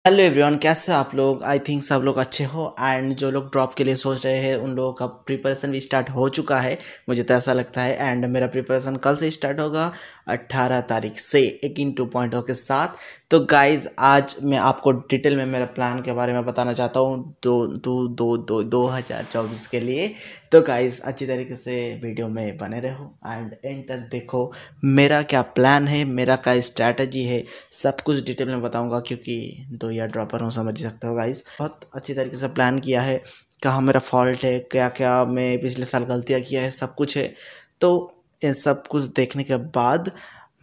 Hello everyone, कैसे हो आप लोग। आई थिंक सब लोग अच्छे हो। एंड जो लोग ड्रॉप के लिए सोच रहे हैं उन लोगों का प्रिपरेशन भी स्टार्ट हो चुका है, मुझे तो ऐसा लगता है। एंड मेरा प्रिपरेशन कल से स्टार्ट होगा 18 तारीख से 18 2.0 के साथ। तो गाइज आज मैं आपको डिटेल में मेरा प्लान के बारे में बताना चाहता हूँ 2024 के लिए। तो गाइज अच्छी तरीके से वीडियो में बने रहो एंड एंड तक देखो मेरा क्या प्लान है, मेरा क्या स्ट्रैटेजी है, सब कुछ डिटेल में बताऊंगा। क्योंकि 2 ईयर ड्रॉपर हूँ, समझ सकते हो गाइज। बहुत अच्छी तरीके से प्लान किया है, कहाँ मेरा फॉल्ट है, क्या क्या मैं पिछले साल गलतियाँ किया है, सब कुछ है। तो इन सब कुछ देखने के बाद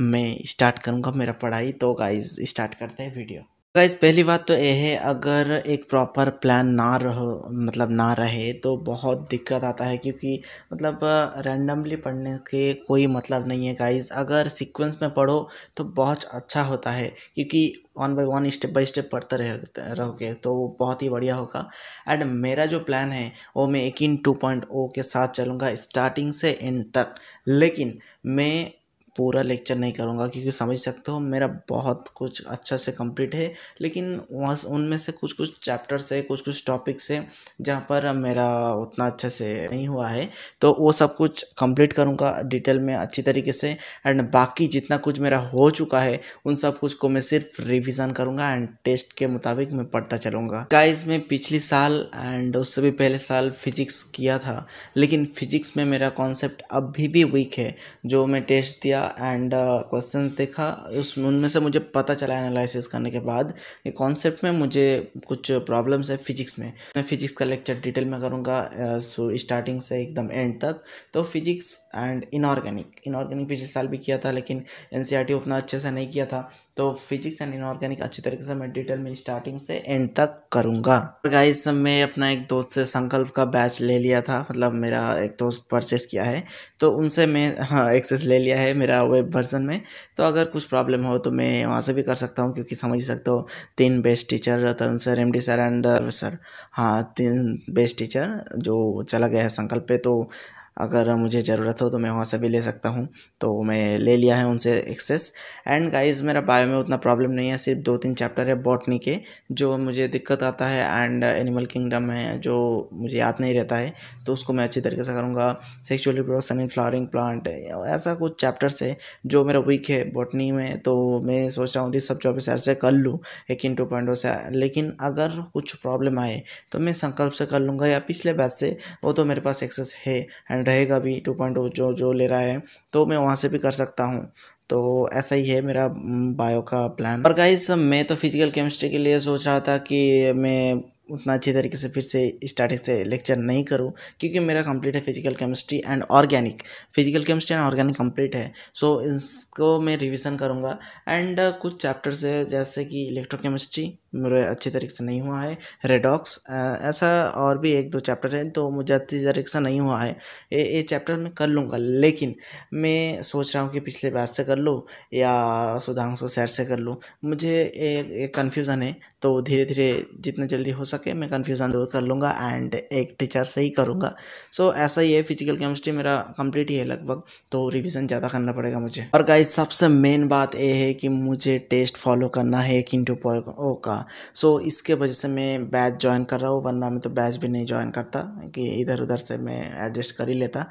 मैं स्टार्ट करूँगा मेरा पढ़ाई। तो गाइज स्टार्ट करते हैं वीडियो। गाइस पहली बात तो ये है, अगर एक प्रॉपर प्लान ना रहो मतलब ना रहे तो बहुत दिक्कत आता है। क्योंकि मतलब रैंडमली पढ़ने के कोई मतलब नहीं है गाइस। अगर सीक्वेंस में पढ़ो तो बहुत अच्छा होता है, क्योंकि 1 बाय 1 स्टेप बाय स्टेप पढ़ते रहोगे तो वो बहुत ही बढ़िया होगा। एंड मेरा जो प्लान है वो मैं 18 2.0 के साथ चलूँगा स्टार्टिंग से एंड तक। लेकिन मैं पूरा लेक्चर नहीं करूँगा, क्योंकि समझ सकते हो मेरा बहुत कुछ अच्छा से कंप्लीट है। लेकिन वहाँ उनमें से कुछ कुछ चैप्टर्स है, कुछ कुछ टॉपिक्स है जहाँ पर मेरा उतना अच्छे से नहीं हुआ है। तो वो सब कुछ कंप्लीट करूँगा डिटेल में अच्छी तरीके से। एंड बाकी जितना कुछ मेरा हो चुका है उन सब कुछ को मैं सिर्फ रिवीजन करूँगा एंड टेस्ट के मुताबिक मैं पढ़ता चलूँगा। गाइस मैं पिछली साल एंड उससे भी पहले साल फिजिक्स किया था, लेकिन फिजिक्स में मेरा कॉन्सेप्ट अभी भी वीक है। जो मैं टेस्ट दिया एंड क्वेश्चन देखा उस उनमें से मुझे पता चला एनालिसिस करने के बाद कि कॉन्सेप्ट में मुझे कुछ प्रॉब्लम्स है फिजिक्स में। मैं फिजिक्स का लेक्चर डिटेल में करूँगा, सो स्टार्टिंग से एकदम एंड तक। तो फिजिक्स एंड इनऑर्गेनिक पिछले साल भी किया था, लेकिन एनसीईआरटी उतना अच्छे से नहीं किया था। तो फिजिक्स एंड इनऑर्गेनिक अच्छी तरीके से मैं डिटेल में स्टार्टिंग से एंड तक करूँगा। गाइस मैं अपना एक दोस्त से संकल्प का बैच ले लिया था, मतलब मेरा एक दोस्त परचेस किया है, तो उनसे मैं एक्सेस ले लिया है मेरा वेब वर्जन में। तो अगर कुछ प्रॉब्लम हो तो मैं वहाँ से भी कर सकता हूँ, क्योंकि समझ सकते हो 3 best teacher Tarun sir, MD sir and sir, हाँ 3 बेस्ट टीचर जो चला गया है संकल्प पे। तो अगर मुझे ज़रूरत हो तो मैं वहाँ से भी ले सकता हूँ। तो मैं ले लिया है उनसे एक्सेस। एंड गाइस मेरा बायो में उतना प्रॉब्लम नहीं है, सिर्फ 2-3 चैप्टर है बॉटनी के जो मुझे दिक्कत आता है। एंड एनिमल किंगडम है जो मुझे याद नहीं रहता है, तो उसको मैं अच्छी तरीके से करूँगा। Sexual reproduction in flowering plant, ऐसा कुछ चैप्टर्स है जो मेरा वीक है बॉटनी में। तो मैं सोच रहा हूँ कि सब 24 से कर लूँ 18 2.0 से। लेकिन अगर कुछ प्रॉब्लम आए तो मैं संकल्प से कर लूँगा या पिछले बैच से, वो तो मेरे पास एक्सेस है एंड रहेगा भी 2.0 जो जो ले रहा है, तो मैं वहाँ से भी कर सकता हूँ। तो ऐसा ही है मेरा बायो का प्लान। और गाइस मैं तो फिजिकल केमिस्ट्री के लिए सोच रहा था कि मैं उतना अच्छी तरीके से फिर से स्टार्टिंग से लेक्चर नहीं करूं, क्योंकि मेरा कंप्लीट है physical chemistry and organic. Physical chemistry and organic complete है, सो इसको मैं रिवीजन करूंगा। एंड कुछ चैप्टर्स है जैसे कि इलेक्ट्रोकेमिस्ट्री मेरे अच्छी तरीके से नहीं हुआ है, रेडॉक्स, ऐसा और भी 1-2 चैप्टर हैं तो मुझे अच्छी तरीके से नहीं हुआ है। ये चैप्टर मैं कर लूँगा, लेकिन मैं सोच रहा हूँ कि पिछले बैच से कर लूँ या सुधांशु सर से कर लूँ। मुझे एक कन्फ्यूज़न है, तो धीरे धीरे जितने जल्दी हो सके मैं कन्फ्यूज़न दूर कर लूँगा एंड एक टीचर से ही करूँगा। सो ऐसा ही है, फिजिकल केमिस्ट्री मेरा कंप्लीट ही है लगभग, तो रिवीजन ज़्यादा करना पड़ेगा मुझे। और गाइस सबसे मेन बात ये है कि मुझे टेस्ट फॉलो करना है 18 का। सो इसके वजह से मैं बैच ज्वाइन कर रहा हूँ, वरना मैं तो बैच भी नहीं ज्वाइन करता, कि इधर उधर से मैं एडजस्ट कर ही लेता।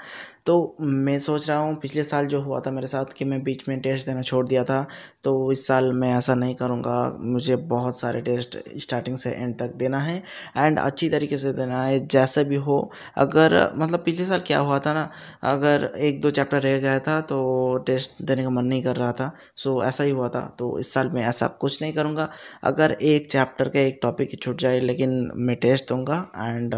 तो मैं सोच रहा हूँ पिछले साल जो हुआ था मेरे साथ कि मैं बीच में टेस्ट देना छोड़ दिया था, तो इस साल मैं ऐसा नहीं करूँगा। मुझे बहुत सारे टेस्ट स्टार्टिंग से एंड तक देना है एंड अच्छी तरीके से देना है, जैसा भी हो। अगर मतलब पिछले साल क्या हुआ था ना, अगर 1-2 चैप्टर रह गया था तो टेस्ट देने का मन नहीं कर रहा था, सो ऐसा ही हुआ था। तो इस साल मैं ऐसा कुछ नहीं करूँगा। अगर एक चैप्टर का एक टॉपिक छूट जाए लेकिन मैं टेस्ट दूंगा एंड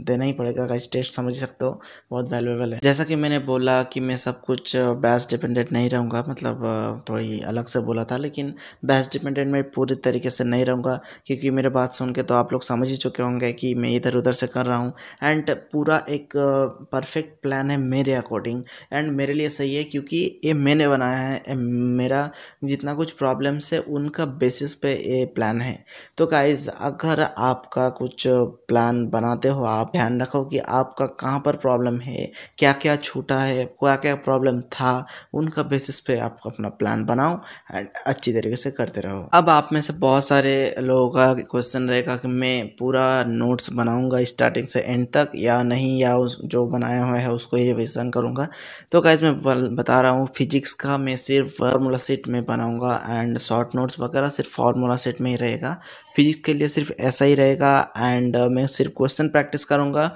देना ही पड़ेगा गाइस। टेस्ट समझ सकते हो बहुत वैल्यूएबल है। जैसा कि मैंने बोला कि मैं सब कुछ बैच डिपेंडेंट नहीं रहूँगा, मतलब थोड़ी अलग से बोला था, लेकिन बैच डिपेंडेंट मैं पूरी तरीके से नहीं रहूँगा, क्योंकि मेरे बात सुन के तो आप लोग समझ ही चुके होंगे कि मैं इधर उधर से कर रहा हूँ। एंड पूरा एक परफेक्ट प्लान है मेरे अकॉर्डिंग एंड मेरे लिए सही है, क्योंकि ये मैंने बनाया है। मेरा जितना कुछ प्रॉब्लम्स है उनका बेसिस पे ये प्लान है। तो गाइज अगर आपका कुछ प्लान बनाते हो, आप ध्यान रखो कि आपका कहाँ पर प्रॉब्लम है, क्या क्या छूटा है, क्या क्या प्रॉब्लम था, उनका बेसिस पे आप अपना प्लान बनाओ एंड अच्छी तरीके से करते रहो। अब आप में से बहुत सारे लोगों का क्वेश्चन रहेगा कि मैं पूरा नोट्स बनाऊंगा स्टार्टिंग से एंड तक या नहीं, या उस जो बनाया हुआ है उसको ही रिविज़न करूंगा। तो गाइस मैं बता रहा हूँ, फिजिक्स का मैं सिर्फ फार्मूला सेट में बनाऊंगा एंड शॉर्ट नोट्स वगैरह सिर्फ फार्मूला सेट में ही रहेगा। फिजिक्स के लिए सिर्फ ऐसा ही रहेगा एंड मैं सिर्फ क्वेश्चन प्रैक्टिस करूंगा।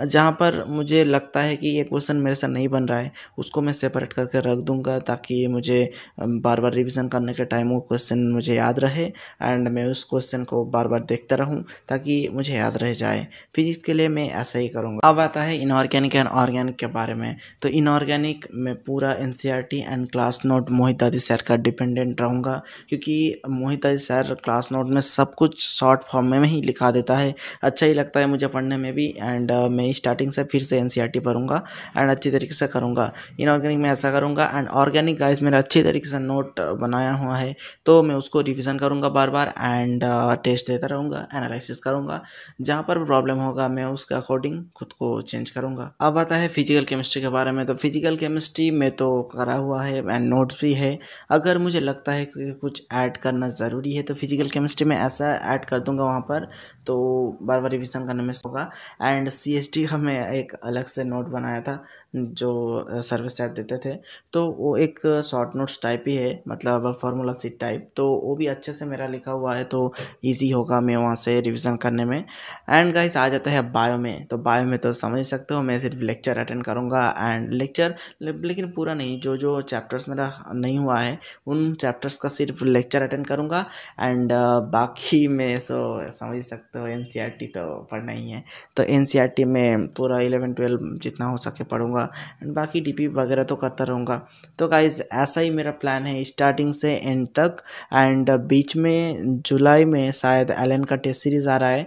जहाँ पर मुझे लगता है कि ये क्वेश्चन मेरे से नहीं बन रहा है उसको मैं सेपरेट करके रख दूंगा, ताकि मुझे बार बार रिवीजन करने के टाइम वो क्वेश्चन मुझे याद रहे एंड मैं उस क्वेश्चन को बार बार देखता रहूं ताकि मुझे याद रह जाए। फिजिक्स के लिए मैं ऐसा ही करूँगा। अब आता है इनऑर्गेनिक एंड ऑर्गेनिक के बारे में। तो इनऑर्गेनिक में पूरा एनसीईआरटी एंड क्लास नोट मोहित दादी सर का डिपेंडेंट रहूँगा, क्योंकि मोहित दादी सर क्लास नोट में सब कुछ शॉर्ट फॉर्म में ही लिखा देता है। अच्छा ही लगता है मुझे पढ़ने में भी एंड मैं स्टार्टिंग से फिर से एनसीईआरटी पढ़ूंगा एंड अच्छी तरीके से करूँगा। इनऑर्गेनिक में ऐसा करूँगा एंड ऑर्गेनिक गाइस मेरा अच्छी तरीके से नोट बनाया हुआ है, तो मैं उसको रिवीजन करूँगा बार बार एंड टेस्ट देता रहूँगा, एनालिसिस करूँगा। जहाँ पर प्रॉब्लम होगा मैं उसके अकॉर्डिंग खुद को चेंज करूँगा। अब आता है फिजिकल केमिस्ट्री के बारे में। तो फिजिकल केमिस्ट्री में तो करा हुआ है एंड नोट्स भी है। अगर मुझे लगता है कि कुछ ऐड करना ज़रूरी है तो फिजिकल केमिस्ट्री में ऐसा ऐड कर दूंगा वहाँ पर, तो बार बार रिवीजन करने में होगा। एंड सीएसटी का मैं एक अलग से नोट बनाया था जो सर्विस चार्ज देते थे, तो वो एक शॉर्ट नोट्स टाइप ही है, मतलब फार्मूला सीट टाइप, तो वो भी अच्छे से मेरा लिखा हुआ है तो इजी होगा मैं वहाँ से रिवीजन करने में। एंड गाइस आ जाता है बायो में। तो बायो में तो समझ सकते हो मैं सिर्फ लेक्चर अटेंड करूँगा एंड लेक्चर, लेकिन पूरा नहीं, जो जो चैप्टर्स मेरा नहीं हुआ है उन चैप्टर्स का सिर्फ लेक्चर अटेंड करूँगा एंड बाकी में समझ सकते हो एनसीईआरटी तो पढ़ना ही है। तो एनसीईआरटी में पूरा 11-12 जितना हो सके पढ़ूँगा एंड बाकी डीपी वगैरह तो करता रहूँगा। तो गाइज ऐसा ही मेरा प्लान है स्टार्टिंग से एंड तक। एंड बीच में जुलाई में शायद एलन का टेस्ट सीरीज़ आ रहा है,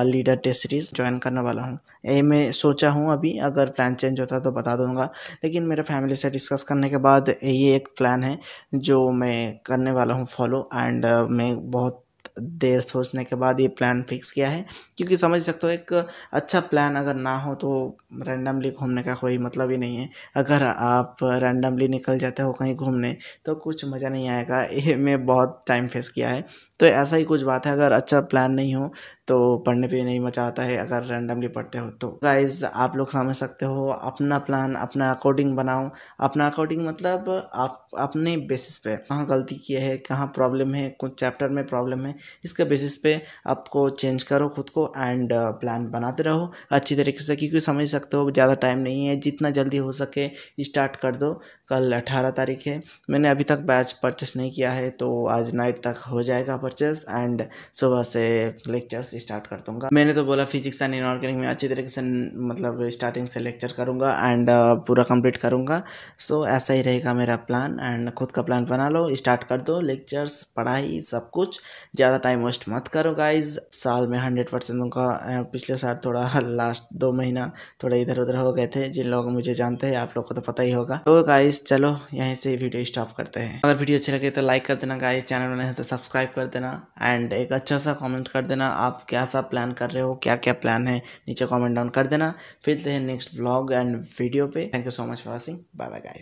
लीडर टेस्ट सीरीज़ ज्वाइन करने वाला हूँ। ये मैं सोचा हूँ, अभी अगर प्लान चेंज होता तो बता दूंगा, लेकिन मेरे फैमिली से डिस्कस करने के बाद ये एक प्लान है जो मैं करने वाला हूँ फॉलो। एंड मैं बहुत देर सोचने के बाद ये प्लान फिक्स किया है, क्योंकि समझ सकते हो एक अच्छा प्लान अगर ना हो तो रैंडमली घूमने का कोई मतलब ही नहीं है। अगर आप रैंडमली निकल जाते हो कहीं घूमने तो कुछ मज़ा नहीं आएगा। ये मैं बहुत टाइम फेस किया है। तो ऐसा ही कुछ बात है, अगर अच्छा प्लान नहीं हो तो पढ़ने पे नहीं मज़ा आता है अगर रैंडमली पढ़ते हो। तो गाइज आप लोग समझ सकते हो, अपना प्लान अपना अकॉर्डिंग बनाओ। अपना अकॉर्डिंग मतलब आप अपने बेसिस पे कहाँ गलती की है, कहाँ प्रॉब्लम है, कुछ चैप्टर में प्रॉब्लम है, इसके बेसिस पे आपको चेंज करो खुद को एंड प्लान बनाते रहो अच्छी तरीके से, क्योंकि समझ सकते हो ज़्यादा टाइम नहीं है। जितना जल्दी हो सके स्टार्ट कर दो। कल 18 तारीख है, मैंने अभी तक बैच परचेस नहीं किया है, तो आज नाइट तक हो जाएगा परचेस एंड सुबह से लेक्चर्स स्टार्ट कर दूँगा। मैंने तो बोला फिजिक्स एंड इनऑर्गेनिक में अच्छी तरीके से मतलब स्टार्टिंग से लेक्चर करूँगा एंड पूरा कंप्लीट करूँगा। सो ऐसा ही रहेगा मेरा प्लान एंड खुद का प्लान बना लो, स्टार्ट कर दो, लेक्चर्स पढ़ाई सब कुछ। ज़्यादा टाइम वेस्ट मत करो गाइज। साल में 100% दूँगा। पिछले साल थोड़ा लास्ट 2 महीना थोड़ा इधर उधर हो गए थे, जिन लोग मुझे जानते हैं आप लोग को तो पता ही होगा। तो गाइज चलो यहीं से वीडियो स्टॉप करते हैं। अगर वीडियो अच्छी लगे तो लाइक कर देना गाइज, चैनल में नहीं तो सब्सक्राइब कर देना एंड एक अच्छा सा कमेंट कर देना आप क्या सा प्लान कर रहे हो, क्या क्या प्लान है नीचे कमेंट डाउन कर देना। फिर से नेक्स्ट व्लॉग एंड वीडियो पे। Thank you so much for watching. Bye bye guys.